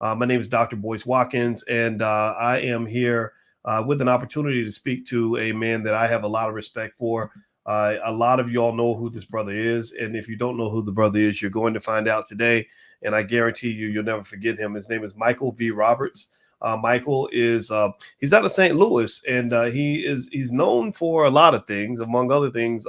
My name is Dr. Boyce Watkins, and I am here with an opportunity to speak to a man that I have a lot of respect for. A lot of y'all know who this brother is, and if you don't know who the brother is, you're going to find out today, and I guarantee you, you'll never forget him. His name is Michael V. Roberts. Michael is he's out of St. Louis, and he's known for a lot of things, among other things.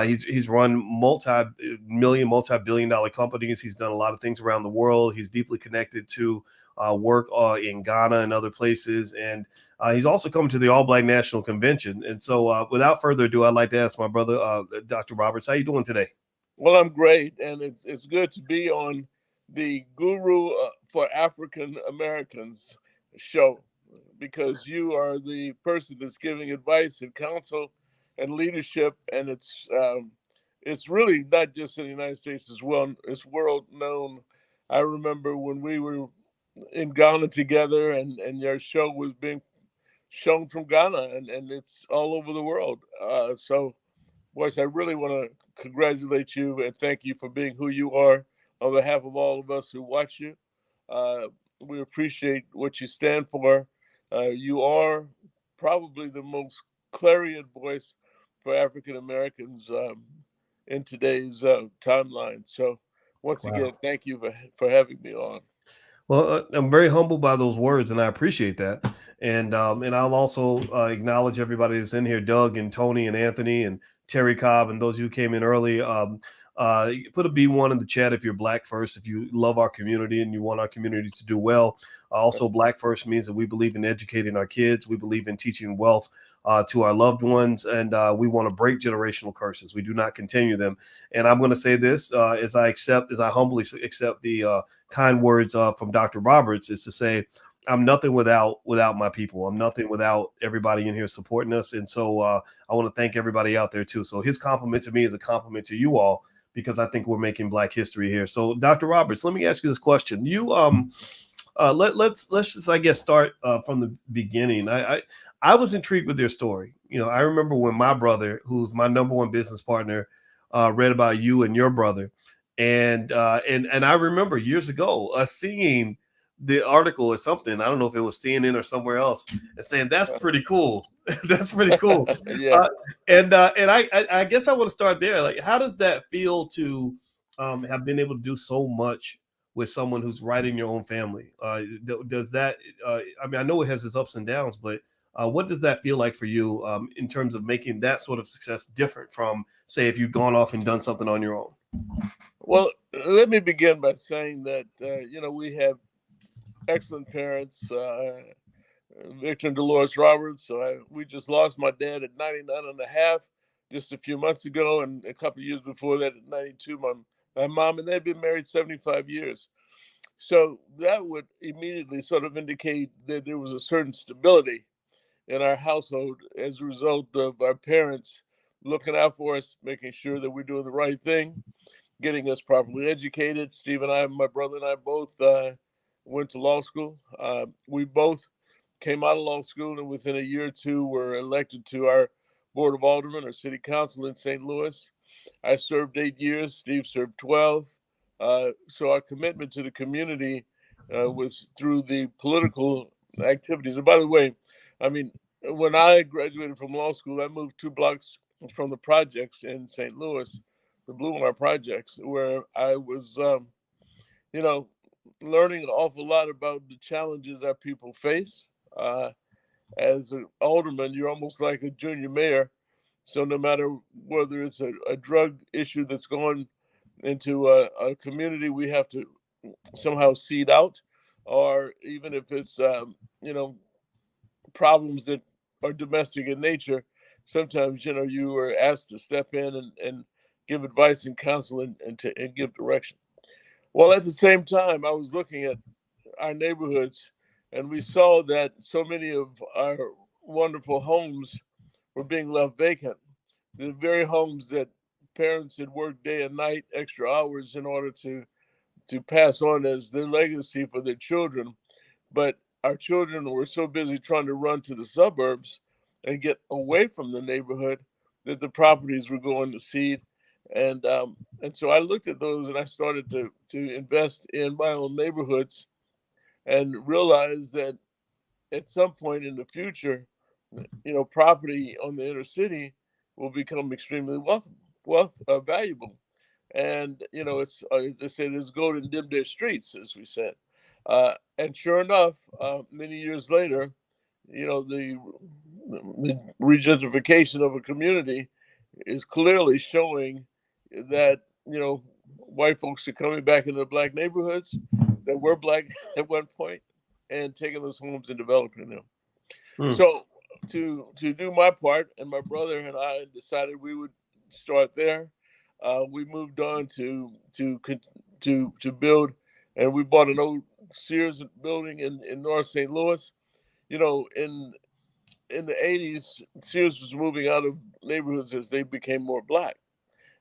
He's run multi-billion-dollar companies. He's done a lot of things around the world. He's deeply connected to work in Ghana and other places, and he's also coming to the All Black National Convention. And so, without further ado, I'd like to ask my brother, Dr. Roberts, how you doing today? Well, I'm great, and it's good to be on the Guru for African Americans show because you are the person that's giving advice and counsel and leadership, and it's really not just in the United States as well; it's world known. I remember when we were in Ghana together, and your show was being shown from Ghana, and it's all over the world. So Boyce, I really want to congratulate you and thank you for being who you are on behalf of all of us who watch you. Uh, we appreciate what you stand for. You are probably the most clarion voice for African Americans in today's timeline. So, once Wow. again, thank you for having me on. Well, I'm very humbled by those words, and I appreciate that. And I'll also acknowledge everybody that's in here: Doug and Tony and Anthony and Terry Cobb, and those who came in early. Put a B1 in the chat if you're Black First, if you love our community and you want our community to do well. Also, Black First means that we believe in educating our kids. We believe in teaching wealth to our loved ones, and we want to break generational curses. We do not continue them. And I'm going to say this as I humbly accept the kind words from Dr. Roberts, is to say, I'm nothing without my people. I'm nothing without everybody in here supporting us. And so I want to thank everybody out there too. So his compliment to me is a compliment to you all, because I think we're making Black history here. So Dr. Roberts, let me ask you this question. Let's just, I guess, start from the beginning. I was intrigued with your story. You know, I remember when my brother, who's my number one business partner, read about you and your brother. And I remember years ago seeing the article or something. I don't know if it was CNN or somewhere else, and saying that's pretty cool. That's pretty cool. Yeah. Uh, and I guess I want to start there. Like, how does that feel to have been able to do so much with someone who's right in your own family? Does that? I mean, I know it has its ups and downs, but what does that feel like for you in terms of making that sort of success different from, say, if you've gone off and done something on your own? Well, let me begin by saying that, we have excellent parents, Victor and Dolores Roberts. So we just lost my dad at 99 and a half just a few months ago. And a couple of years before that at 92, my mom, and they'd been married 75 years. So that would immediately sort of indicate that there was a certain stability in our household as a result of our parents looking out for us, making sure that we're doing the right thing, getting us properly educated. Steve and I, my brother and I, both went to law school. We both came out of law school, and within a year or two were elected to our Board of Aldermen or City Council in St. Louis. I served 8 years. Steve served 12. So our commitment to the community was through the political activities. And by the way, I mean, when I graduated from law school, I moved 2 blocks from the projects in St. Louis, the Blue Line projects, where I was, you know, learning an awful lot about the challenges our people face. As an alderman, you're almost like a junior mayor. So no matter whether it's a drug issue that's going into a community we have to somehow seed out, or even if it's, you know, problems that are domestic in nature, sometimes, you are asked to step in and give advice and counsel and give direction. Well, at the same time, I was looking at our neighborhoods, and we saw that so many of our wonderful homes were being left vacant. The very homes that parents had worked day and night, extra hours in order to pass on as their legacy for their children. But our children were so busy trying to run to the suburbs and get away from the neighborhood that the properties were going to seed. And so I looked at those and I started to invest in my own neighborhoods. and realized that at some point in the future, property on the inner city will become extremely valuable. And it's they say there's gold in dim their streets, as we said. And sure enough, many years later, the regentrification of a community is clearly showing that white folks are coming back into black neighborhoods that were black at one point and taking those homes and developing them. Mm. So to do my part, and my brother and I decided we would start there. We moved on to build, and we bought an old Sears building in North St. Louis. In the 80s, Sears was moving out of neighborhoods as they became more black,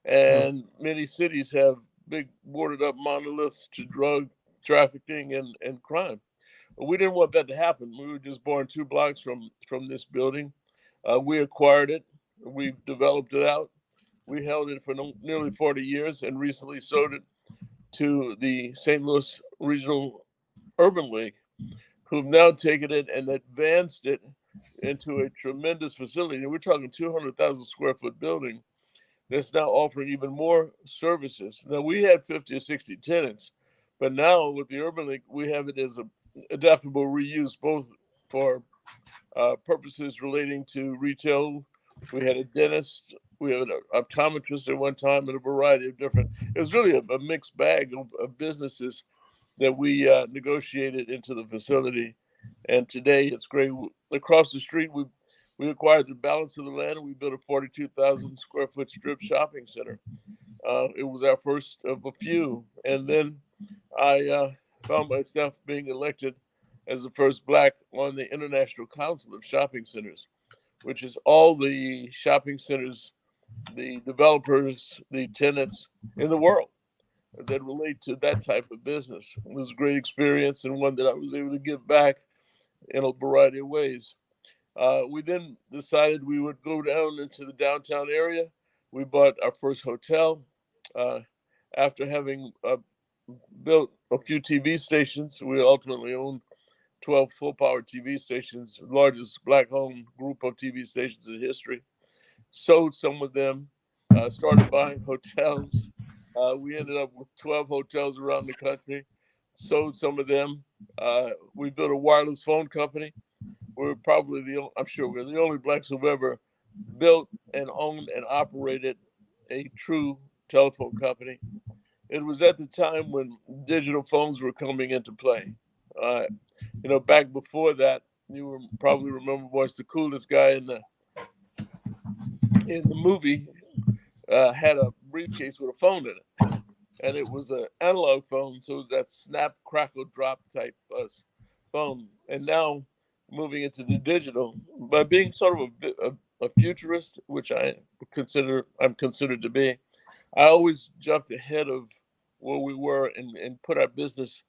and many cities have big boarded up monoliths to drug trafficking and crime. We didn't want that to happen. We were just born 2 blocks from this building. We acquired it. We developed it out. We held it for nearly 40 years and recently sold it to the St. Louis Regional Urban League, who've now taken it and advanced it into a tremendous facility. And we're talking 200,000 square foot building that's now offering even more services. Now, we had 50 or 60 tenants, but now with the Urban League, we have it as a adaptable reuse, both for purposes relating to retail. We had a dentist, we had an optometrist at one time, and a variety of different. It was really a mixed bag of businesses that we negotiated into the facility. And today it's great. Across the street, we acquired the balance of the land, and we built a 42,000 square foot strip shopping center. It was our first of a few, and then I found myself being elected as the first Black on the International Council of Shopping Centers, which is all the shopping centers, the developers, the tenants in the world that relate to that type of business. It was a great experience and one that I was able to give back in a variety of ways. We then decided we would go down into the downtown area. We bought our first hotel after having built a few TV stations. We ultimately owned 12 full power TV stations, largest Black owned group of TV stations in history. Sold some of them, started buying hotels. We ended up with 12 hotels around the country, sold some of them. We built a wireless phone company. We're probably I'm sure we're the only Blacks who've ever built and owned and operated a true telephone company. It was at the time when digital phones were coming into play. Back before that, you probably remember Boyce, the coolest guy in the movie, had a briefcase with a phone in it, and it was an analog phone, so it was that snap, crackle, drop type phone. And now moving into the digital, by being sort of a futurist, which I'm considered to be, I always jumped ahead of where we were and put our business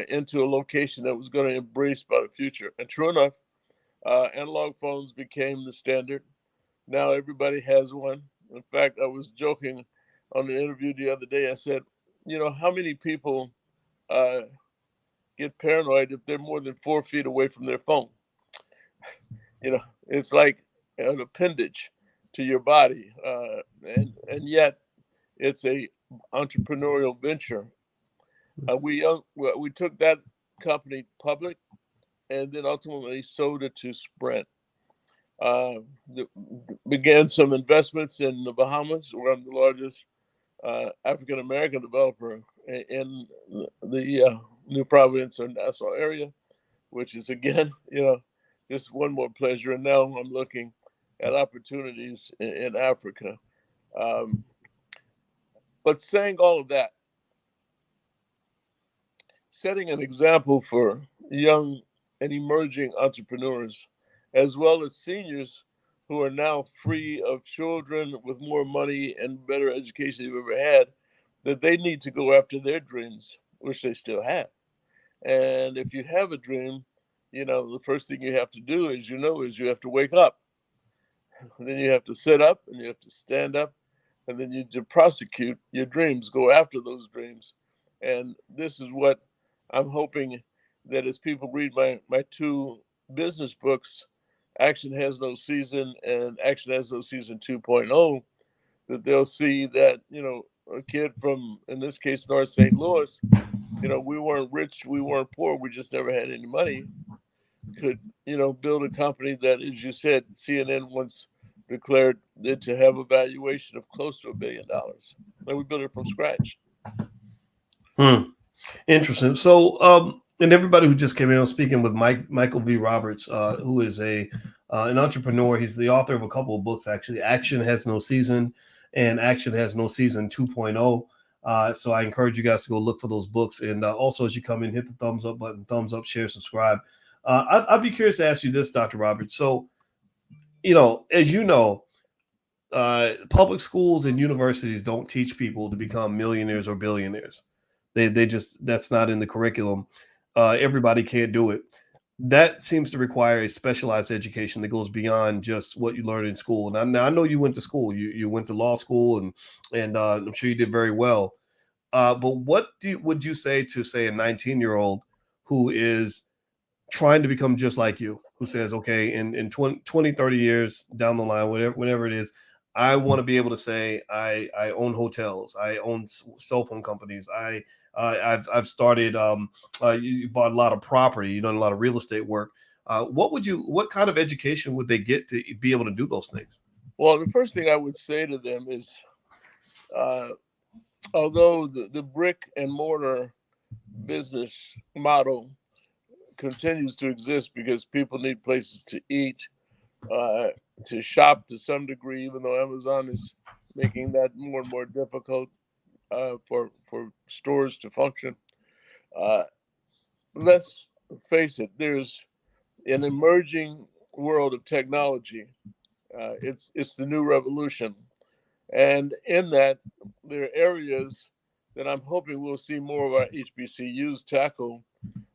into a location that was going to embrace by the future. And true enough, analog phones became the standard. Now everybody has one. In fact, I was joking on the interview the other day. I said, how many people get paranoid if they're more than 4 feet away from their phone? It's like an appendage to your body, and yet it's a entrepreneurial venture. We took that company public, and then ultimately sold it to Sprint. Began some investments in the Bahamas. We're the largest African American developer in the New Providence or Nassau area, which is again, just one more pleasure. And now I'm looking at opportunities in Africa. But saying all of that, setting an example for young and emerging entrepreneurs, as well as seniors who are now free of children with more money and better education they've ever had, that they need to go after their dreams, which they still have. And if you have a dream, the first thing you have to do is you have to wake up. And then you have to sit up and you have to stand up, and then you have to prosecute your dreams, go after those dreams. And this is what I'm hoping that as people read my two business books, Action Has No Season and Action Has No Season 2.0, that they'll see that, a kid from, in this case, North St. Louis, we weren't rich, we weren't poor, we just never had any money, could, build a company that, as you said, CNN once declared it to have a valuation of close to $1 billion. And we built it from scratch. Interesting. So, and everybody who just came in, I'm speaking with Michael V. Roberts, who is an entrepreneur. He's the author of a couple of books, actually. Action Has No Season and Action Has No Season 2.0. So I encourage you guys to go look for those books. And also, as you come in, hit the thumbs up button, thumbs up, share, subscribe. I'd be curious to ask you this, Dr. Roberts. So, as you know, public schools and universities don't teach people to become millionaires or billionaires. They just, that's not in the curriculum. Everybody can't do it. That seems to require a specialized education that goes beyond just what you learn in school. Now I know you went to school. You went to law school, and I'm sure you did very well. But what would you say to, say, a 19-year-old who is trying to become just like you, who says, okay, in 20, 30 years down the line, whatever it is, I want to be able to say I own hotels, I own cell phone companies, I've started, you bought a lot of property, you've done a lot of real estate work. What kind of education would they get to be able to do those things? Well, the first thing I would say to them is, although the brick and mortar business model continues to exist because people need places to eat, to shop to some degree, even though Amazon is making that more and more difficult for stores to function. Let's face it, there's an emerging world of technology. It's the new revolution. And in that, there are areas that I'm hoping we'll see more of our HBCUs tackle,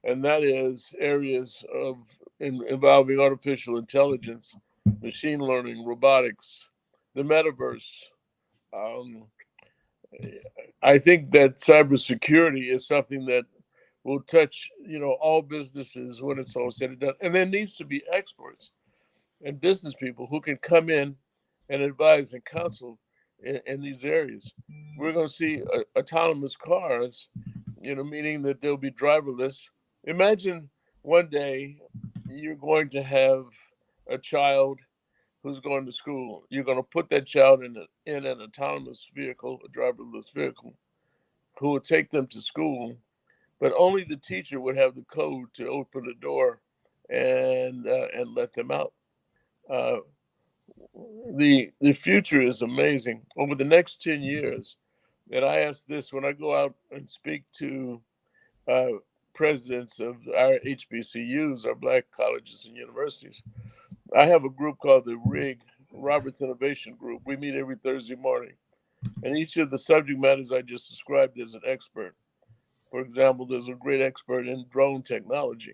and that is areas involving artificial intelligence, machine learning, robotics, the metaverse. I think that cybersecurity is something that will touch, all businesses when it's all said and done. And there needs to be experts and business people who can come in and advise and counsel in these areas. We're going to see autonomous cars, meaning that they'll be driverless. Imagine one day you're going to have a child who's going to school. You're going to put that child in an autonomous vehicle, a driverless vehicle, who will take them to school, but only the teacher would have the code to open the door and let them out. The future is amazing. Over the next 10 years, and I ask this when I go out and speak to presidents of our HBCUs, our Black colleges and universities. I have a group called the RIG, Roberts Innovation Group. We meet every Thursday morning. And each of the subject matters I just described is an expert. For example, there's a great expert in drone technology.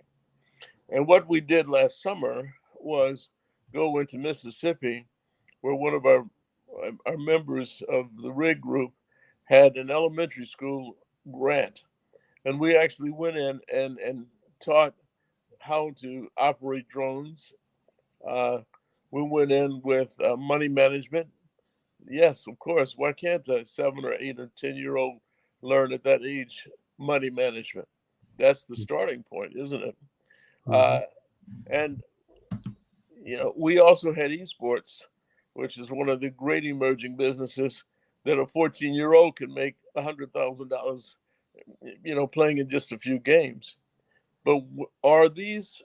And what we did last summer was go into Mississippi, where one of our members of the RIG group had an elementary school grant. And we actually went in and taught how to operate drones. We went in with money management. Yes, of course. Why can't a 7 or 8 or 10-year-old learn at that age money management? That's the starting point, isn't it? And we also had esports, which is one of the great emerging businesses that a 14-year-old can make $100,000, playing in just a few games. But are these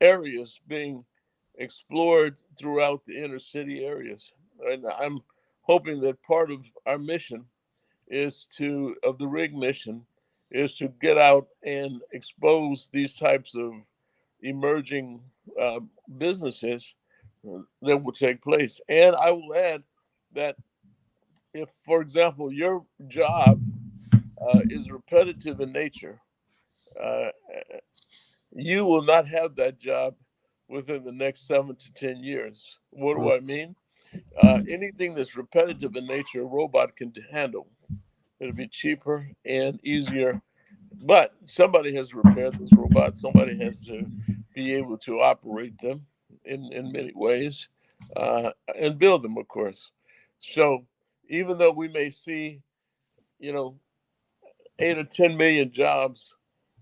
areas being explored throughout the inner city areas? And I'm hoping that part of our mission of the RIG mission is to get out and expose these types of emerging businesses that will take place. And I will add that if, for example, your job is repetitive in nature, you will not have that job within the next 7 to 10 years. What do I mean? Anything that's repetitive in nature, a robot can handle. It'll be cheaper and easier But somebody has to repair those robots. Somebody has to be able to operate them in many ways and build them, of course. So even though we may see, you know, 8 or 10 million jobs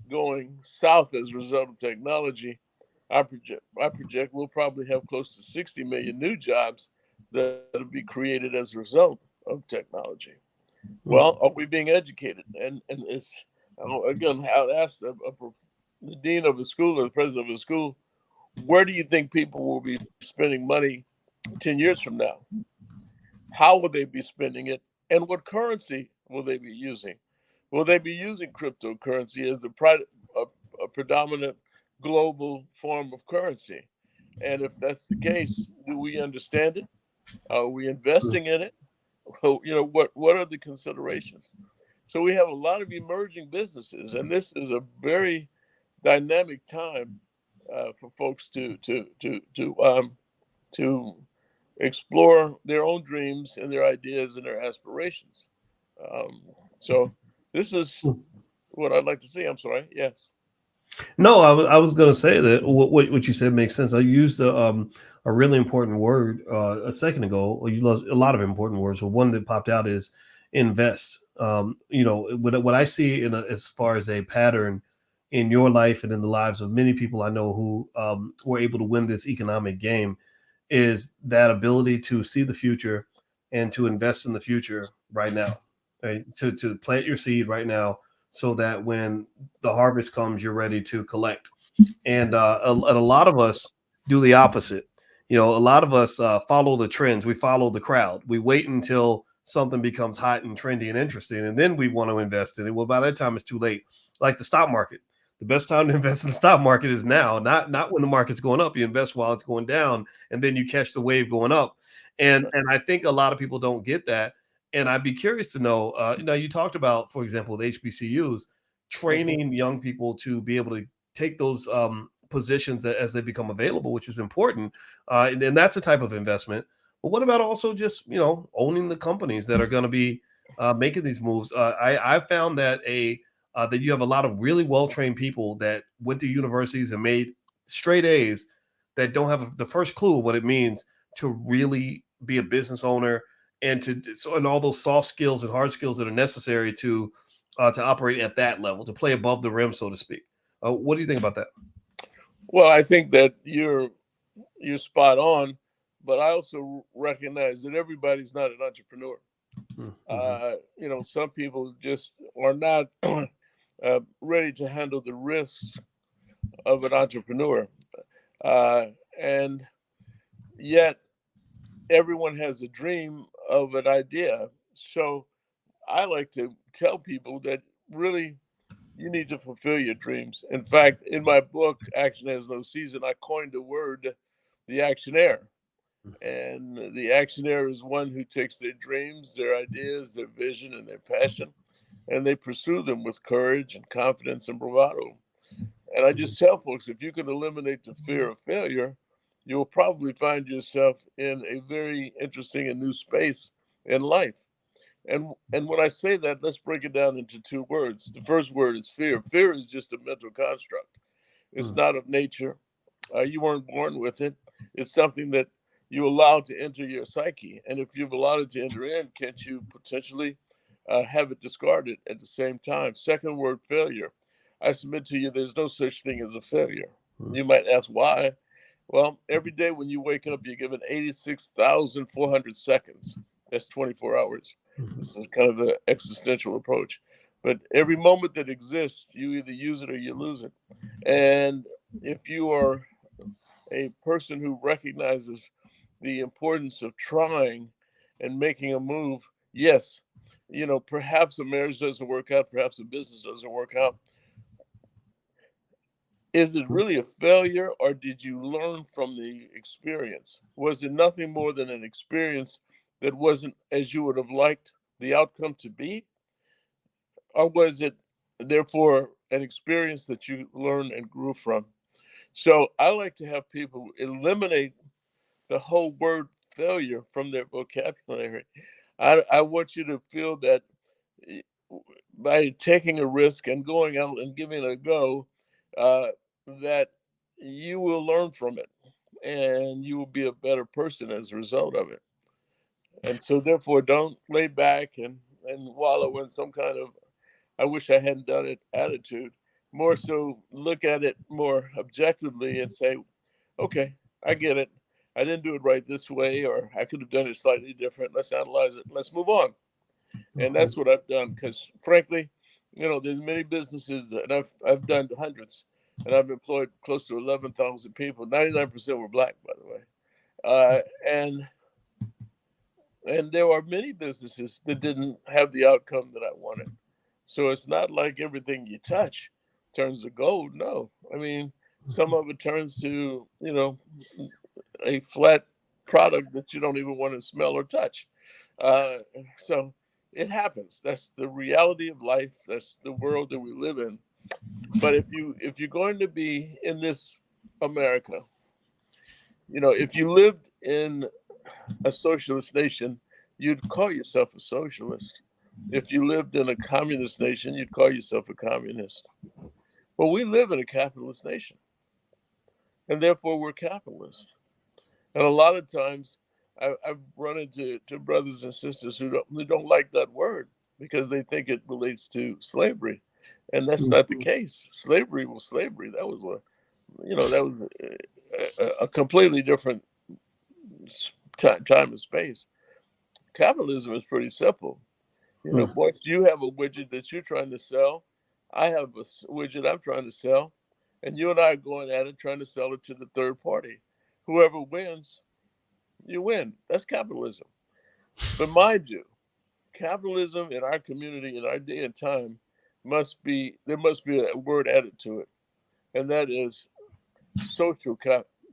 going south as a result of technology, I project we'll probably have close to 60 million new jobs that'll be created as a result of technology. Well, are we being educated? And it's again, I would ask the dean of the school or the president of the school, where do you think people will be spending money 10 years from now? How will they be spending it? And what currency will they be using? Will they be using cryptocurrency as a predominant global form of currency? And if that's the case, do we understand it? Are we investing in it? Well, what are the considerations? So we have a lot of emerging businesses, and this is a very dynamic time for folks to explore their own dreams and their ideas and their aspirations. Um, so this is what I'd like to see. I'm sorry. Yes. No, I was going to say that what you said makes sense. I used a really important word a second ago. Or you used a lot of important words, but one that popped out is invest. What I see as far as a pattern in your life and in the lives of many people I know who were able to win this economic game is that ability to see the future and to invest in the future right now, right? To plant your seed right now so that when the harvest comes, you're ready to collect. And a lot of us do the opposite. A lot of us follow the trends. We follow the crowd. We wait until something becomes hot and trendy and interesting, and then we want to invest in it. Well, by that time, it's too late. Like the stock market. The best time to invest in the stock market is now, not when the market's going up. You invest while it's going down, and then you catch the wave going up. And I think a lot of people don't get that. And I'd be curious to know. You talked about, for example, the HBCUs training young people to be able to take those positions as they become available, which is important. And that's a type of investment. But what about also just owning the companies that are going to be making these moves? I found that that you have a lot of really well trained people that went to universities and made straight A's that don't have the first clue what it means to really be a business owner and all those soft skills and hard skills that are necessary to operate at that level, to play above the rim, so to speak. What do you think about that? Well, I think that you're spot on, but I also recognize that everybody's not an entrepreneur. Some people just are not ready to handle the risks of an entrepreneur, and yet everyone has a dream of an idea. So I like to tell people that really you need to fulfill your dreams. In fact, in my book, Action Has No Season, I coined the word the actionaire. And the actionaire is one who takes their dreams, their ideas, their vision, and their passion, and they pursue them with courage and confidence and bravado. And I just tell folks, if you can eliminate the fear of failure, you'll probably find yourself in a very interesting and new space in life. And when I say that, let's break it down into two words. The first word is fear. Fear is just a mental construct. It's not of nature. You weren't born with it. It's something that you allowed to enter your psyche. And if you've allowed it to enter in, can't you potentially have it discarded at the same time? Second word, failure. I submit to you, there's no such thing as a failure. You might ask why. Well, every day when you wake up, you're given 86,400 seconds. That's 24 hours. This is kind of the existential approach. But every moment that exists, you either use it or you lose it. And if you are a person who recognizes the importance of trying and making a move, yes, perhaps a marriage doesn't work out, perhaps a business doesn't work out. Is it really a failure, or did you learn from the experience? Was it nothing more than an experience that wasn't as you would have liked the outcome to be? Or was it, therefore, an experience that you learned and grew from? So I like to have people eliminate the whole word failure from their vocabulary. I want you to feel that by taking a risk and going out and giving it a go, uh, that you will learn from it and you will be a better person as a result of it. And so, therefore, don't lay back and wallow in some kind of "I wish I hadn't done it" attitude. More so, look at it more objectively and say, "Okay, I get it. I didn't do it right this way, or I could have done it slightly different. Let's analyze it. Let's move on." And Mhm. that's what I've done. Because frankly, there's many businesses that I've done hundreds, and I've employed close to 11,000 people. 99% were black, by the way. And there are many businesses that didn't have the outcome that I wanted. So it's not like everything you touch turns to gold. No, I mean, some of it turns to a flat product that you don't even want to smell or touch. Uh, so it happens. That's the reality of life. That's the world that we live in. But if you're going to be in this America, if you lived in a socialist nation, you'd call yourself a socialist. If you lived in a communist nation, you'd call yourself a communist. But we live in a capitalist nation, and therefore we're capitalists. And a lot of times, I've run into brothers and sisters who don't like that word because they think it relates to slavery, and that's not the case. Slavery was slavery. That was a completely different time and space. Capitalism is pretty simple. Mhm. Boy, you have a widget that you're trying to sell. I have a widget I'm trying to sell, and you and I are going at it trying to sell it to the third party. Whoever wins, you win. That's capitalism. But mind you, capitalism in our community in our day and time there must be a word added to it, and that is social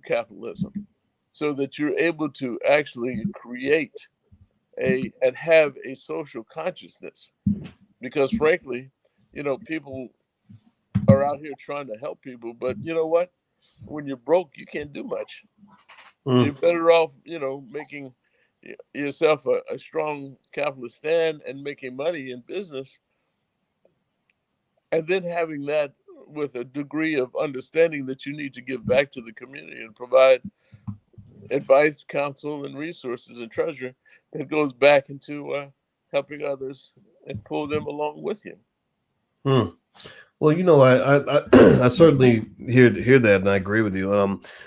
capitalism, so that you're able to actually create and have a social consciousness. Because frankly, people are out here trying to help people, but you know what? When you're broke, you can't do much. You're Mhm. better off, making yourself a strong capitalist stand and making money in business, and then having that with a degree of understanding that you need to give back to the community and provide advice, counsel, and resources and treasure that goes back into helping others and pull them along with you. Hmm. Well, I certainly hear that, and I agree with you.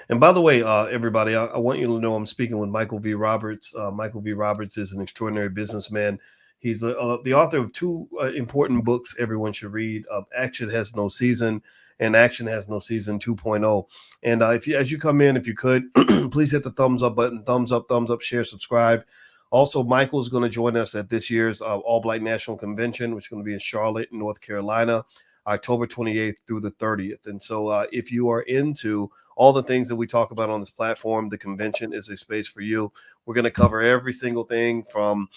And by the way, everybody, I want you to know I'm speaking with Michael V. Roberts. Michael V. Roberts is an extraordinary businessman. He's the author of two important books everyone should read: "Action Has No Season" and "Action Has No Season 2.0." And if you, as you come in, if you could, please hit the thumbs up button, thumbs up, share, subscribe. Also, Michael's going to join us at this year's All Black National Convention, which is going to be in Charlotte, North Carolina. October 28th through the 30th. And so if you are into all the things that we talk about on this platform, the convention is a space for you. We're going to cover every single thing from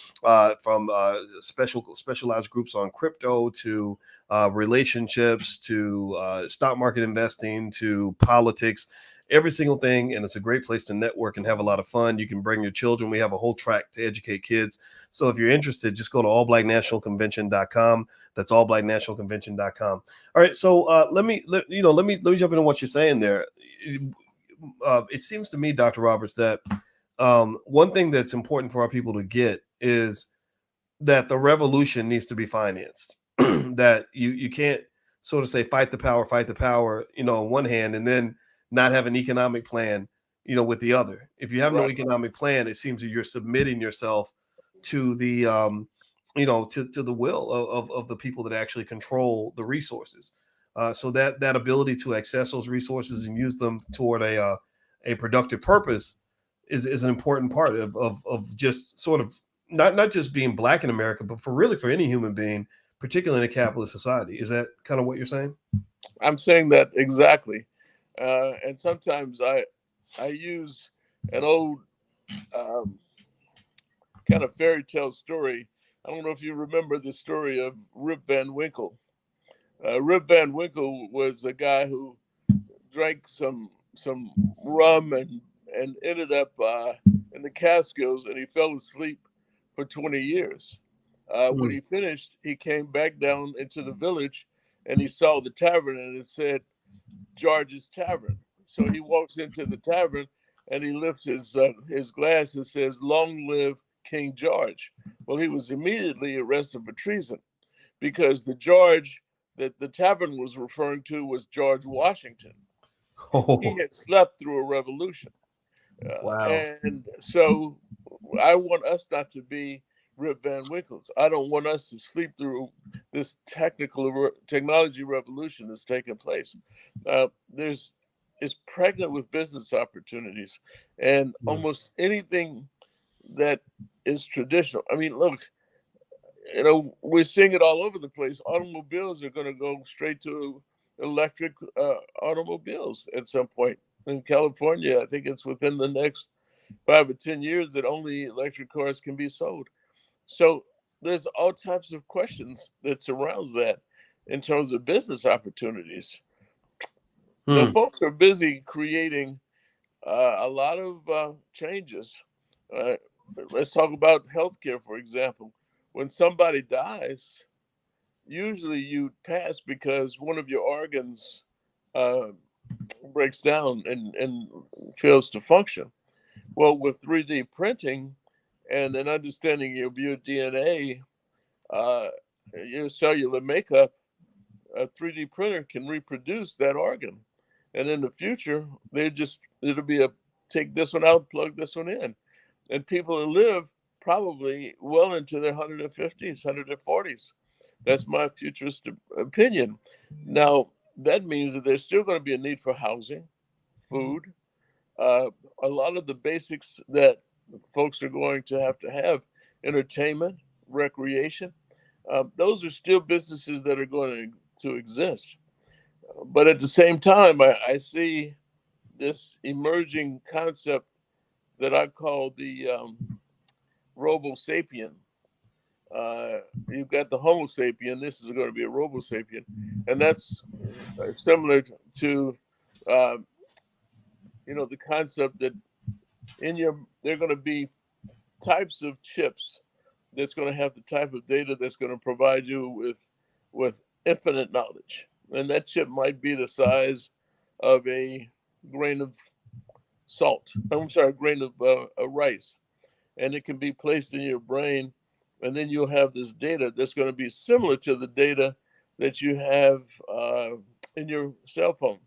specialized groups on crypto to relationships to stock market investing to politics, every single thing. And it's a great place to network and have a lot of fun. You can bring your children. We have a whole track to educate kids. So if you're interested, just go to allblacknationalconvention.com. That's allblacknationalconvention.com. All right. So let me jump into what you're saying there. It seems to me, Dr. Roberts, that one thing that's important for our people to get is that the revolution needs to be financed. That you can't sort of say fight the power, on one hand, and then not have an economic plan, with the other. If you have no Right. economic plan, it seems that you're submitting yourself to the to the will of the people that actually control the resources. So that ability to access those resources and use them toward a productive purpose is an important part of just sort of not just being black in America, but for any human being, particularly in a capitalist society. Is that kind of what you're saying? I'm saying that exactly. And sometimes I use an old um, kind of fairy tale story. I don't know if you remember the story of Rip Van Winkle. Rip Van Winkle was a guy who drank some rum and ended up in the Catskills, and he fell asleep for 20 years. When he finished, he came back down into the village and he saw the tavern and it said George's Tavern. So he walks into the tavern and he lifts his glass and says, "Long live King George." Well, he was immediately arrested for treason because the George that the tavern was referring to was George Washington. He Oh, had slept through a revolution. wow. And so I want us not to be Rip Van Winkles. I don't want us to sleep through this technology revolution that's taking place. There's It's pregnant with business opportunities, and Mm. almost anything that is traditional. I mean, look, you know, we're seeing it all over the place. Automobiles are going to go straight to electric automobiles at some point. In California, I think it's within the next 5 or 10 years that only electric cars can be sold. So there's all types of questions that surrounds that in terms of business opportunities. Now, Hmm. folks are busy creating a lot of changes. Uh, let's talk about healthcare, for example. When somebody dies, usually you pass because one of your organs uh, breaks down and fails to function. Well, with 3D printing and an understanding of your DNA, uh, your cellular makeup, a 3D printer can reproduce that organ. And in the future, it'll be a take this one out, plug this one in. And people will live probably well into their 150s, 140s. That's my futurist opinion. Now, that means that there's still going to be a need for housing, food, uh, a lot of the basics that folks are going to have entertainment, recreation. Those are still businesses that are going to exist. But at the same time, I see this emerging concept that I call the robo sapien. You've got the Homo sapien. This is going to be a robo sapien, and that's similar to uh, the concept that in your they're going to be types of chips that's going to have the type of data that's going to provide you with infinite knowledge, and that chip might be the size of a grain of salt. I'm sorry, a grain of rice, and it can be placed in your brain, and then you'll have this data that's going to be similar to the data that you have in your cell phone,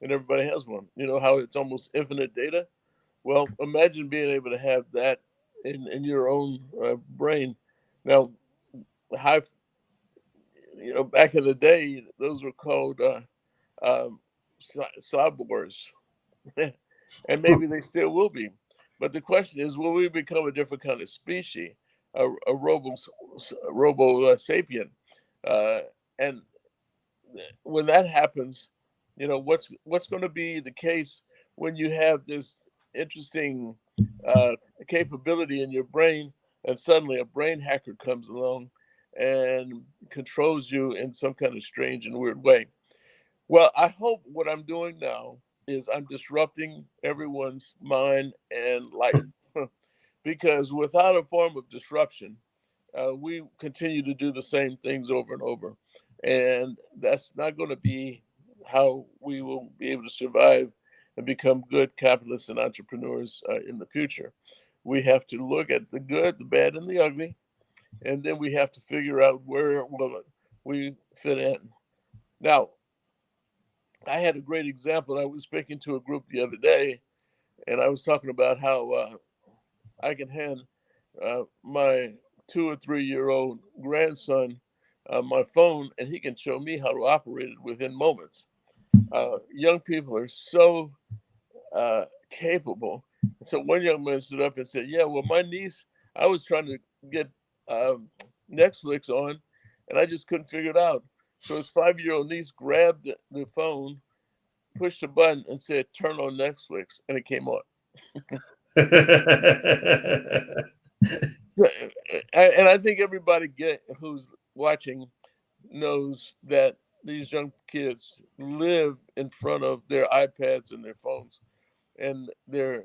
and everybody has one. You know how it's almost infinite data. Well, imagine being able to have that in your own brain. Now, high, back in the day, those were called um, cyborgs, and maybe they still will be. But the question is, will we become a different kind of species, a robo sapien? Uh, and when that happens, what's going to be the case when you have this interesting uh, capability in your brain, and suddenly a brain hacker comes along and controls you in some kind of strange and weird way. Well, I hope what I'm doing now is I'm disrupting everyone's mind and life because without a form of disruption, we continue to do the same things over and over. And that's not going to be how we will be able to survive and become good capitalists and entrepreneurs in the future. We have to look at the good, the bad, and the ugly, and then we have to figure out where will we fit in. Now, I had a great example. I was speaking to a group the other day, and I was talking about how I can hand my 2 or 3 year old grandson my phone, and he can show me how to operate it within moments. Young people are so capable. So one young man stood up and said, "Yeah, well, my niece, I was trying to get um, Netflix on, and I just couldn't figure it out. So his 5 year old niece grabbed the phone, pushed a button, and said, 'Turn on Netflix,' and it came on." And I think everybody who's watching knows that these young kids live in front of their iPads and their phones, and they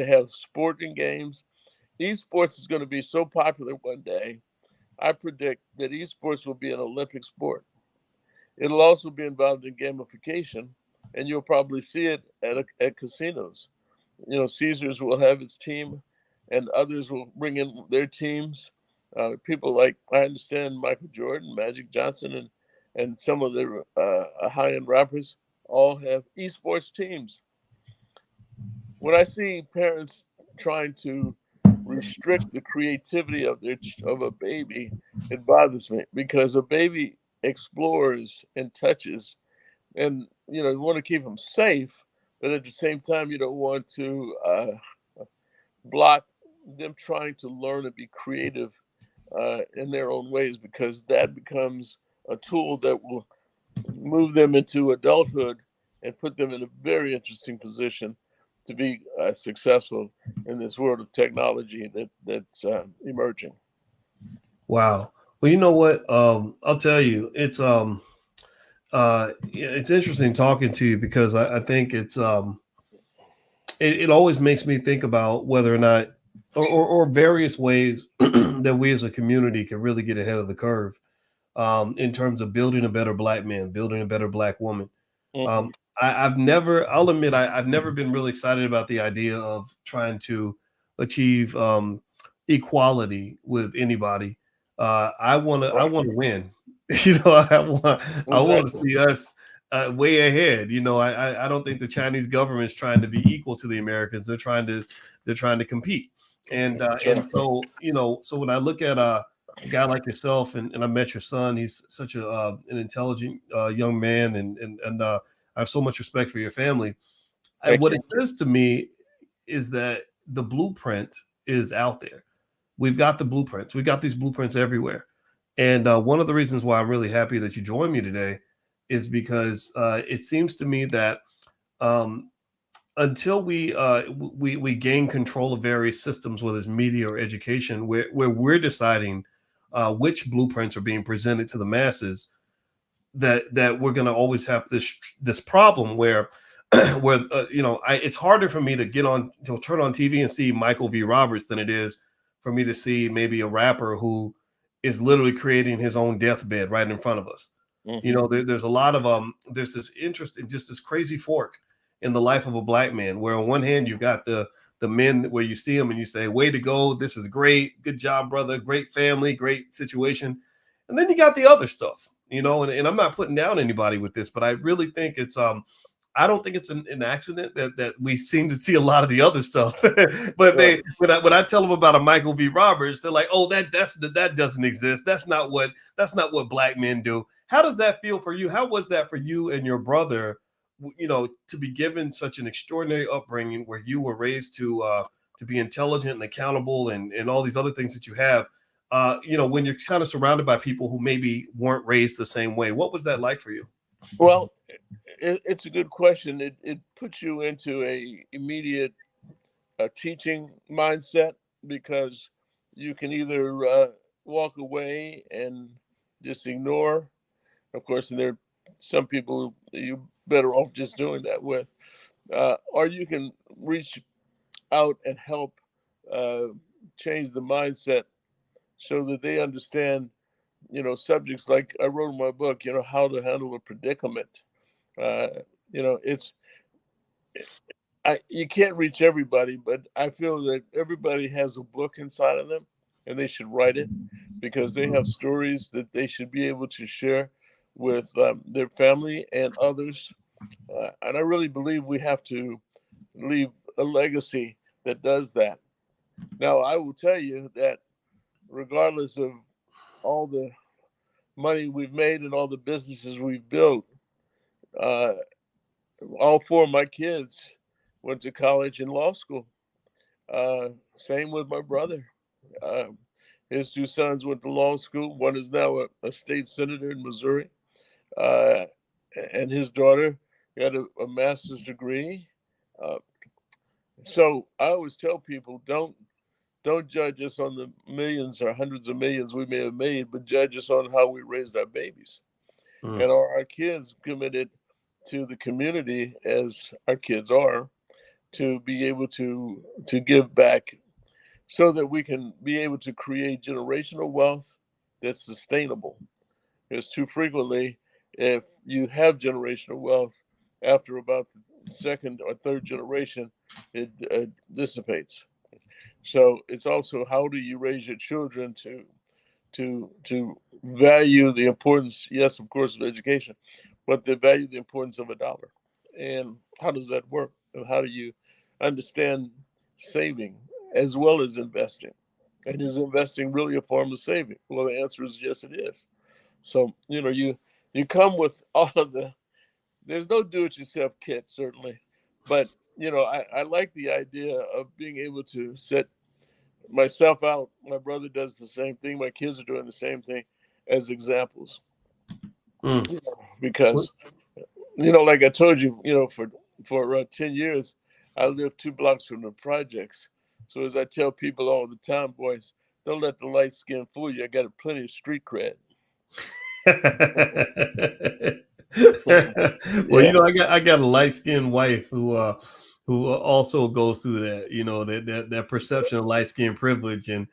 have sporting games. Esports is going to be so popular one day I predict that esports will be an Olympic sport. It'll also be involved in gamification, and you'll probably see it at casinos. Caesars will have its team, and others will bring in their teams. People like, I understand, Michael Jordan, Magic Johnson, and some of the high-end rappers all have esports teams. When I see parents trying to restrict the creativity of a baby, it bothers me because a baby explores and touches, and you want to keep them safe, but at the same time you don't want to block them trying to learn and be creative in their own ways, because that becomes a tool that will move them into adulthood and put them in a very interesting position to be successful in this world of technology that's emerging. Wow. Well, you know what? I'll tell you, it's interesting talking to you because I think it always makes me think about whether or not, or various ways that we as a community can really get ahead of the curve, in terms of building a better black man, building a better black woman. Mm-hmm. Um, I'll admit, I've never been really excited about the idea of trying to achieve equality with anybody. I Right. want to win. You know, I want to Exactly. see us way ahead. You know, I don't think the Chinese government is trying to be equal to the Americans. They're trying to compete. And Sure. so, so when I look at a guy like yourself, and I met your son. He's such an intelligent young man, and I have so much respect for your family. And Thank what you. it says to me is that the blueprint is out there. We've got the blueprints. We've got these blueprints everywhere. And one of the reasons why I'm really happy that you joined me today is because it seems to me that um, until we gain control of various systems, whether it's media or education, where we're deciding which blueprints are being presented to the masses, that we're going to always have this problem where where it's harder for me to turn on TV and see Michael V. Roberts than it is for me to see maybe a rapper who is literally creating his own deathbed right in front of us. Mm-hmm. There's a lot of there's this interest in just this crazy fork in the life of a black man, where on one hand you've got the men where you see them and you say, way to go, this is great, good job, brother, great family, great situation. And then you got the other stuff, and I'm not putting down anybody with this, but I really think it's I don't think it's an accident that we seem to see a lot of the other stuff. But Sure. when I tell them about a Michael V. Roberts, they're like, "Oh, that doesn't exist. That's not what black men do." How does that feel for you? How was that for you and your brother? To be given such an extraordinary upbringing where you were raised to be intelligent and accountable and all these other things that you have. When you're kind of surrounded by people who maybe weren't raised the same way, what was that like for you? Well, it's a good question. It puts you into a immediate teaching mindset, because you can either walk away and just ignore. Of course, and there are some people you're better off just doing that with, or you can reach out and help uh, change the mindset so that they understand, subjects like I wrote in my book, how to handle a predicament. Uh, it's you can't reach everybody, but I feel that everybody has a book inside of them, and they should write it, because they have stories that they should be able to share with their family and others. And I really believe we have to leave a legacy that does that. Now, I will tell you that regardless of all the money we've made and all the businesses we've built, uh, all four of my kids went to college and law school. Same with my brother. Uh, his two sons went to law school. One is now a state senator in Missouri, uh, and his daughter got a master's degree. Uh, so I always tell people, don't judge us on the millions or hundreds of millions we may have made, but judge us on how we raised our babies. Mm. And are our kids committed to the community as our kids are, to be able to give back, so that we can be able to create generational wealth that's sustainable. Because too frequently, if you have generational wealth, after about the second or third generation, it dissipates. So it's also, how do you raise your children to value the importance, yes, of course, of education, but they value the importance of a dollar. And how does that work? And how do you understand saving as well as investing? And is investing really a form of saving? Well, the answer is yes, it is. So, you come with all of the, there's no do-it-yourself kit, certainly, but I like the idea of being able to set myself out. My brother does the same thing. My kids are doing the same thing, as examples. Mm. Because like I told you, for 10 years, I lived 2 blocks from the projects. So as I tell people all the time, boys, don't let the light skin fool you. I got plenty of street cred. Well, Yeah, I got a light skinned wife who also goes through that, that perception of light skin privilege, and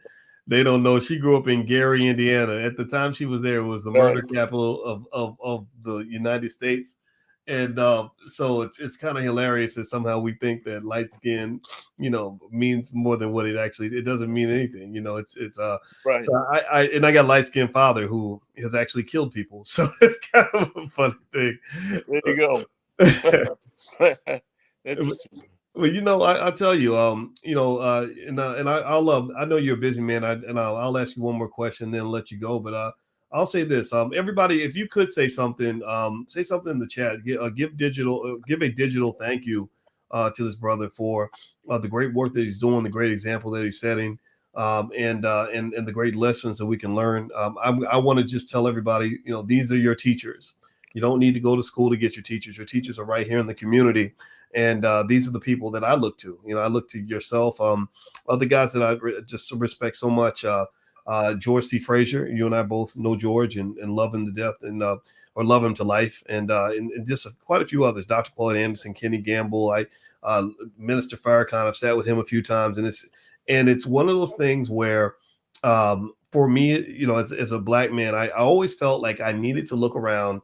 they don't know she grew up in Gary, Indiana. At the time she was there, it was the right. murder capital of the United States. And so it's kind of hilarious that somehow we think that light skin, means more than what it doesn't mean anything. Right. So I got a light skinned father who has actually killed people. So it's kind of a funny thing. There you go. Interesting. Well, I tell you, I know you're a busy man, I'll ask you one more question, then let you go. But I'll say this, everybody, if you could say something in the chat, give a digital thank you to this brother for the great work that he's doing, the great example that he's setting, and the great lessons that we can learn. I want to just tell everybody, these are your teachers. You don't need to go to school to get your teachers. Your teachers are right here in the community. And these are the people that I look to. I look to yourself, other guys that I just respect so much. George C. Frazier, you and I both know George and love him to death, and or love him to life, and just quite a few others. Dr. Claude Anderson, Kenny Gamble, Minister Farrakhan. I've sat with him a few times, and it's one of those things where, for me, as a black man, I always felt like I needed to look around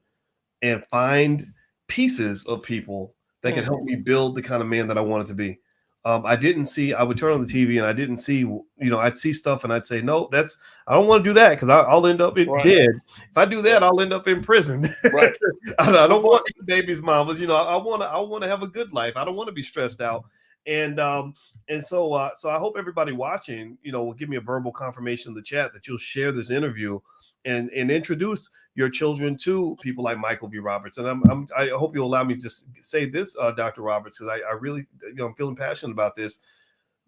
and find pieces of people that could help me build the kind of man that I wanted to be. I would turn on the TV and I didn't see, I'd see stuff and I'd say, no, I don't want to do that because I'll end up dead. If I do that, I'll end up in prison. Right. I don't want these babies' mamas. I want to have a good life. I don't want to be stressed out. So I hope everybody watching, will give me a verbal confirmation in the chat that you'll share this interview and introduce your children to people like Michael V. Roberts. And I hope you'll allow me to just say this, Dr. Roberts, because I really, I'm feeling passionate about this.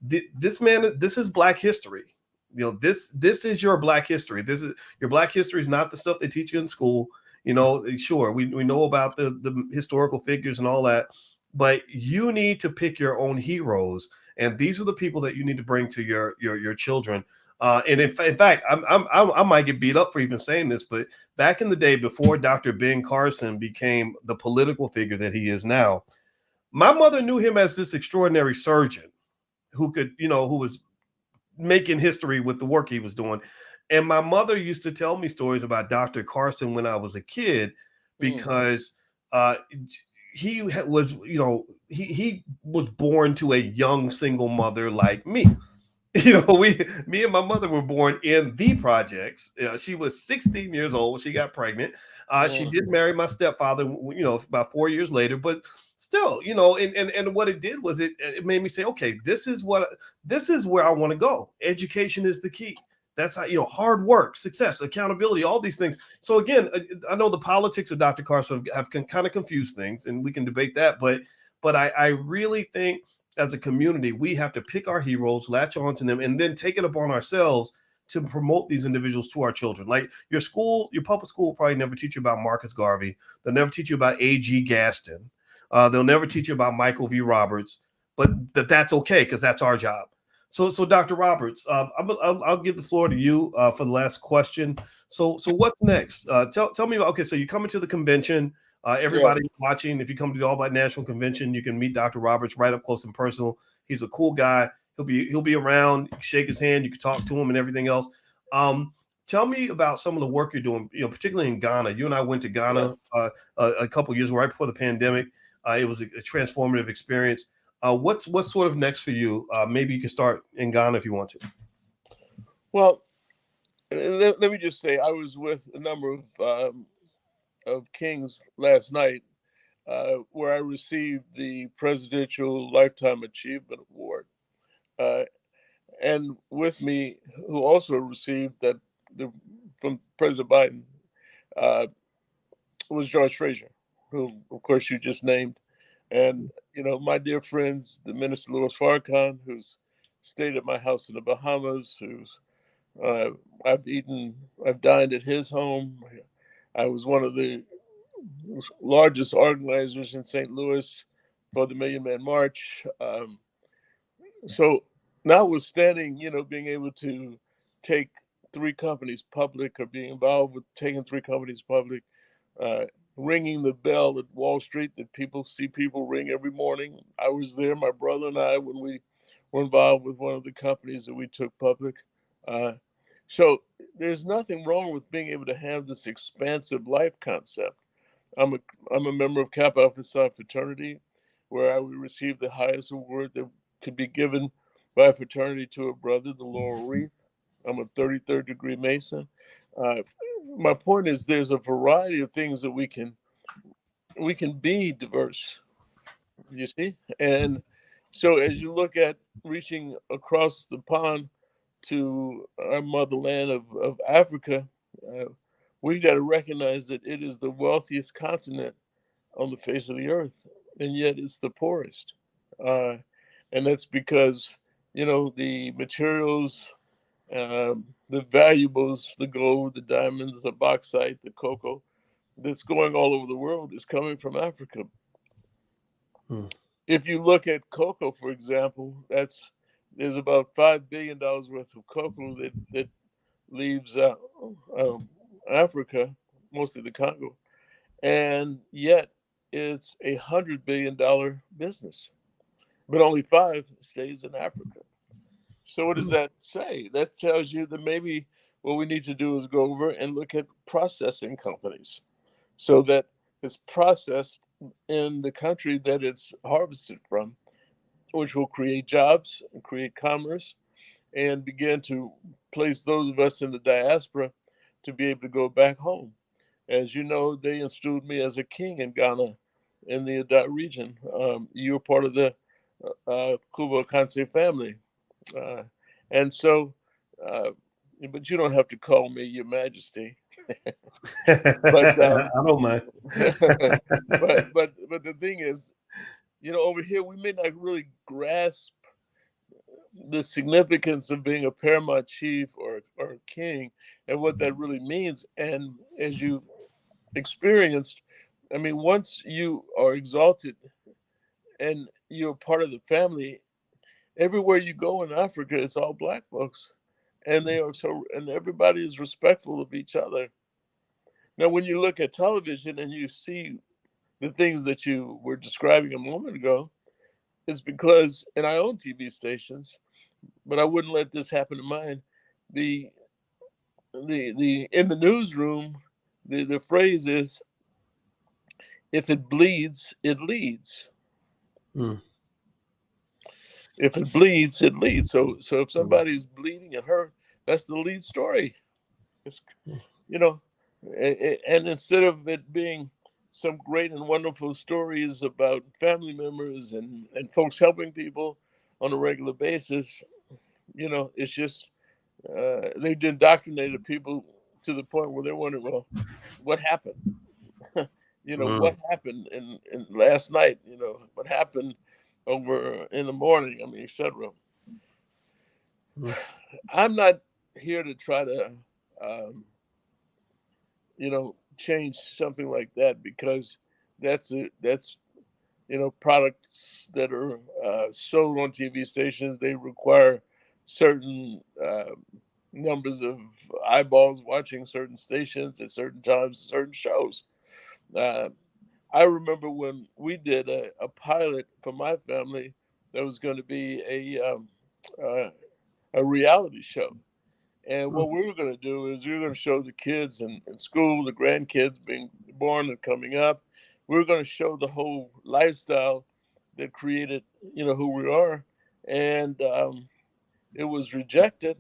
This is Black history. This is your Black history. Your Black history is not the stuff they teach you in school. Sure, we know about the historical figures and all that, but you need to pick your own heroes. And these are the people that you need to bring to your children. And in fact, I might get beat up for even saying this, but back in the day, before Dr. Ben Carson became the political figure that he is now, my mother knew him as this extraordinary surgeon who was making history with the work he was doing. And my mother used to tell me stories about Dr. Carson when I was a kid, because he was, he was born to a young single mother like me. Me and my mother were born in the projects. She was 16 years old when she got pregnant. She did marry my stepfather, about 4 years later, but still, and what it did was it made me say, okay, this is where I want to go. Education is the key. That's how, hard work, success, accountability, all these things. So again, I know the politics of Dr. Carson have kind of confused things, and we can debate that, but I really think, as a community, we have to pick our heroes, latch on to them, and then take it upon ourselves to promote these individuals to our children. Like your public school will probably never teach you about Marcus Garvey. They'll never teach you about A.G. Gaston. They'll never teach you about Michael V. Roberts, but that's okay, because that's our job. So Dr. Roberts, I'll give the floor to you for the last question. So what's next? Tell me about, okay, so you're coming to the convention. Everybody watching, if you come to the All Black National Convention, you can meet Dr. Roberts right up close and personal. He's a cool guy. He'll be around. You can shake his hand. You can talk to him and everything else. Tell me about some of the work you're doing, particularly in Ghana. You and I went to Yeah. Ghana a couple of years right before the pandemic. It was a transformative experience. What's sort of next for you? Maybe you can start in Ghana if you want to. Well, let me just say, I was with a number of kings last night, where I received the Presidential Lifetime Achievement Award, uh, and with me, who also received that from President Biden, uh, was George Fraser, who, of course, you just named, and my dear friends, the Minister Louis Farrakhan, who's stayed at my house in the Bahamas, who's uh, I've dined at his home. I was one of the largest organizers in St. Louis for the Million Man March. So notwithstanding, being able to take three companies public, or being involved with taking three companies public, uh, ringing the bell at Wall Street that people see people ring every morning. I was there, my brother and I, when we were involved with one of the companies that we took public. Uh, so there's nothing wrong with being able to have this expansive life concept. I'm a I'm a member of Kappa Alpha Psi fraternity, where I would receive the highest award that could be given by a fraternity to a brother, the Laurel Wreath. I'm a 33rd degree Mason. Uh, my point is, there's a variety of things that we can be diverse. You see, and so as you look at reaching across the pond to our motherland of Africa, uh, we got to recognize that it is the wealthiest continent on the face of the earth, and yet it's the poorest. Uh, and that's because, the materials, the valuables, the gold, the diamonds, the bauxite, the cocoa that's going all over the world is coming from Africa. Hmm. If you look at cocoa, for example, there's about $5 billion worth of cocoa that leaves um, Africa, mostly the Congo, and yet it's $100 billion business, but only five stays in Africa. So what does Hmm. that say? That tells you that maybe what we need to do is go over and look at processing companies, so that it's processed in the country that it's harvested from, which will create jobs and create commerce, and begin to place those of us in the diaspora to be able to go back home. As you know, they installed me as a king in Ghana, in the Adat region. You were part of the Kubo Kante family. Uh, and so, uh, but you don't have to call me Your Majesty. But I don't mind. but the thing is, over here we may not really grasp the significance of being a paramount chief or a king, and what that really means. And as you experienced, I mean, once you are exalted and you're part of the family, everywhere you go in Africa, it's all black folks. And and everybody is respectful of each other. Now, when you look at television and you see the things that you were describing a moment ago, it's because, and I own TV stations, but I wouldn't let this happen to mine. The the in the newsroom, the phrase is, if it bleeds, it leads. Hmm. If it bleeds, it leads. So if Hmm. somebody's bleeding and hurt, that's the lead story. It's, you know, and instead of it being some great and wonderful stories about family members and folks helping people on a regular basis, it's just they've indoctrinated people to the point where they're wondering, well, what happened? Hmm. What happened in last night? What happened over in the morning? I mean, etc. Hmm. I'm not here to try to, change something like that, because that's products that are sold on TV stations. They require certain numbers of eyeballs watching certain stations at certain times, certain shows. Uh, I remember when we did a pilot for my family that was going to be a reality show, And what we were going to do is we were going to show the kids in school, the grandkids being born and coming up. We were going to show the whole lifestyle that created, who we are. And it was rejected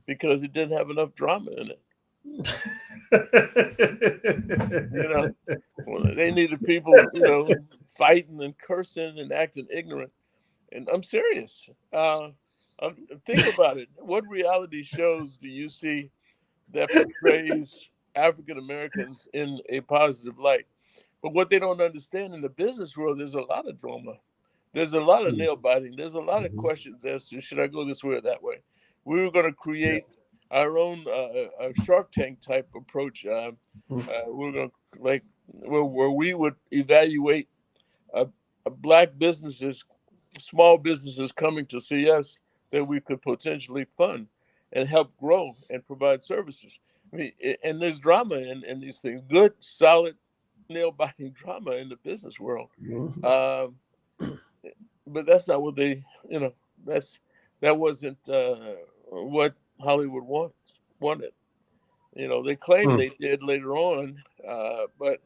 because it didn't have enough drama in it. Well, they needed people, fighting and cursing and acting ignorant. And I'm serious. Think about it. What reality shows do you see that portrays African Americans in a positive light? But what they don't understand in the business world, there's a lot of drama. There's a lot of nail biting. There's a lot of questions as to should I go this way or that way. We were going to create our own Shark Tank type approach. We're going to where we would evaluate black businesses, small businesses coming to see us that we could potentially fund and help grow and provide services. I mean, and there's drama in these things. Good, solid, nail-biting drama in the business world. But that's not what they, that wasn't what Hollywood wanted. They claim they did later on, but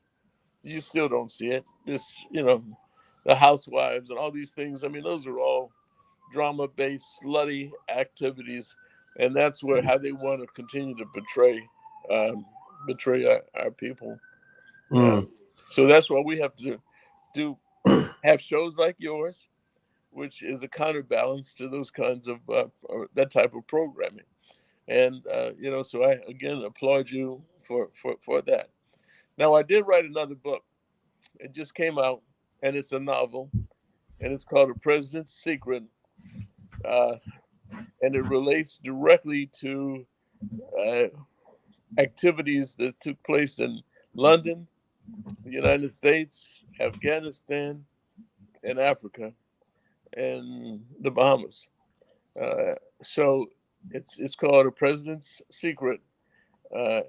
you still don't see it. The housewives and all these things. I mean, those are all drama-based, slutty activities, and that's how they want to continue to betray our people. So that's why we have to have shows like yours, which is a counterbalance to those kinds of that type of programming. And so I again applaud you for that. Now I did write another book. It just came out, and it's a novel, and it's called The President's Secret, and it relates directly to activities that took place in London, the United States, Afghanistan, and Africa, and the Bahamas. So it's called A President's Secret, The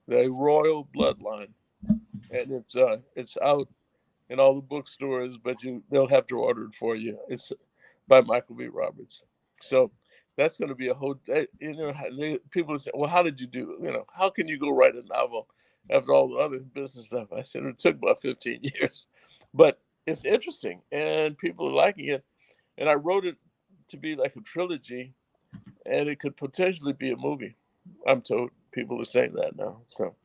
Royal Bloodline, and it's out in all the bookstores, but they'll have to order it for you. It's by Michael B. Roberts. So that's going to be a whole. People say, "Well, how did you do? How can you go write a novel after all the other business stuff?" I said it took about 15 years, but it's interesting and people are liking it. And I wrote it to be like a trilogy, and it could potentially be a movie. I'm told people are saying that now. So.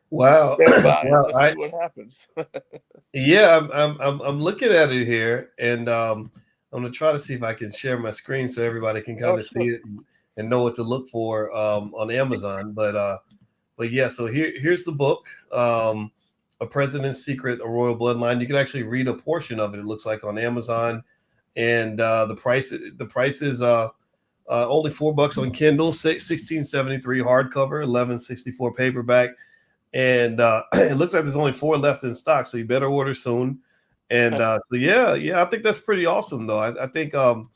Wow. Let's see what happens. Yeah, I'm looking at it here, and I'm gonna try to see if I can share my screen so everybody can kind of see it and know what to look for on Amazon. But yeah, so here's the book, A President's Secret, A Royal Bloodline. You can actually read a portion of it. It looks like on Amazon, and the price is only $4 on Kindle, $16.73 hardcover, $11.64 paperback. And it looks like there's only 4 left in stock, so you better order soon. And so yeah, I think that's pretty awesome, though. I think I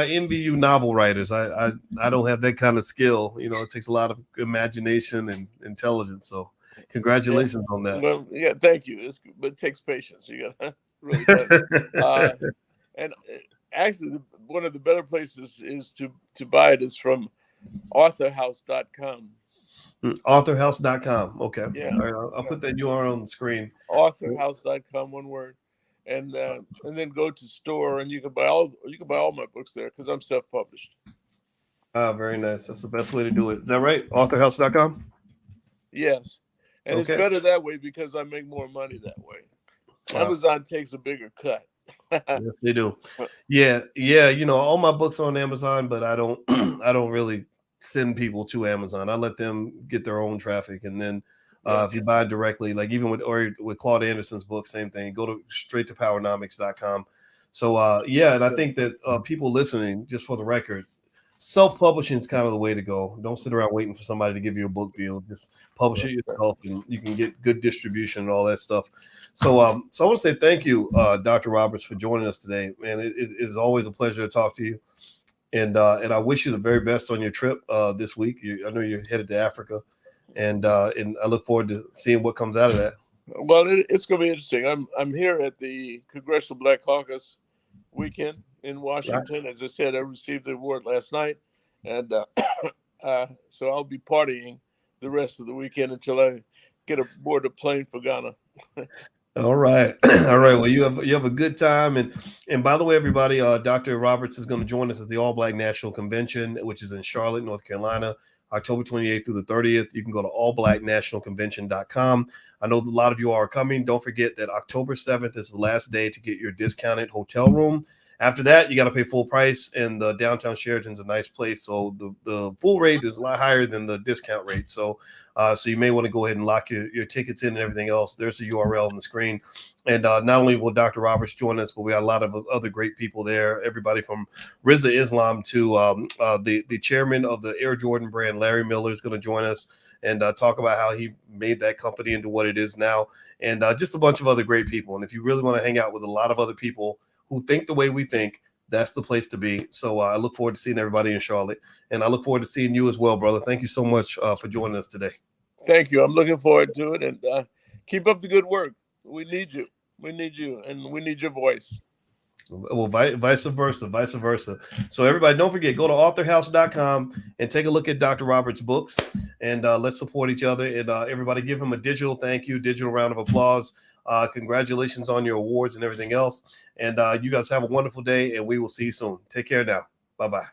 envy you, novel writers. I don't have that kind of skill. It takes a lot of imagination and intelligence. So congratulations on that. Well, yeah, thank you. But it takes patience. You got really does. And actually, one of the better places is to buy it is from authorhouse.com. Authorhouse.com. Okay. Yeah. All right, I'll put that URL on the screen. Authorhouse.com, one word, and then go to store, and you can buy all my books there because I'm self-published. Very nice. That's the best way to do it. Is that right? Authorhouse.com. Yes, and It's better that way because I make more money that way. Wow. Amazon takes a bigger cut. Yes, they do. Yeah. All my books are on Amazon, but I don't really send people to Amazon. I let them get their own traffic, and then if you buy directly, like even with Claude Anderson's book, same thing. Go straight to powernomics.com. So and I think that people listening, just for the record, self-publishing is kind of the way to go. Don't sit around waiting for somebody to give you a book deal. Just publish it yourself, and you can get good distribution and all that stuff. So I want to say thank you, Dr. Roberts, for joining us today. Man, it is always a pleasure to talk to you. And I wish you the very best on your trip this week. I know you're headed to Africa, and I look forward to seeing what comes out of that. Well, it's going to be interesting. I'm here at the Congressional Black Caucus weekend in Washington. As I said, I received the award last night, and So I'll be partying the rest of the weekend until I get aboard a plane for Ghana. All right. All right. Well, you have a good time. And by the way, everybody, Dr. Roberts is going to join us at the All Black National Convention, which is in Charlotte, North Carolina, October 28th through the 30th. You can go to allblacknationalconvention.com. I know a lot of you are coming. Don't forget that October 7th is the last day to get your discounted hotel room. After that, you got to pay full price, and the downtown Sheraton's a nice place. So the full rate is a lot higher than the discount rate. So you may want to go ahead and lock your tickets in and everything else. There's a URL on the screen. And not only will Dr. Roberts join us, but we got a lot of other great people there. Everybody from Rizza Islam to the chairman of the Air Jordan brand, Larry Miller, is going to join us and talk about how he made that company into what it is now. And just a bunch of other great people. And if you really want to hang out with a lot of other people who think the way we think, that's the place to be. So I look forward to seeing everybody in Charlotte. And I look forward to seeing you as well, brother. Thank you so much for joining us today. Thank you. I'm looking forward to it. And keep up the good work. We need you. We need you. And we need your voice. Well, vice versa. So everybody, don't forget, go to authorhouse.com and take a look at Dr. Roberts' books. And let's support each other. And everybody give him a digital thank you, digital round of applause. Congratulations on your awards and everything else. And you guys have a wonderful day, and we will see you soon. Take care now. Bye-bye.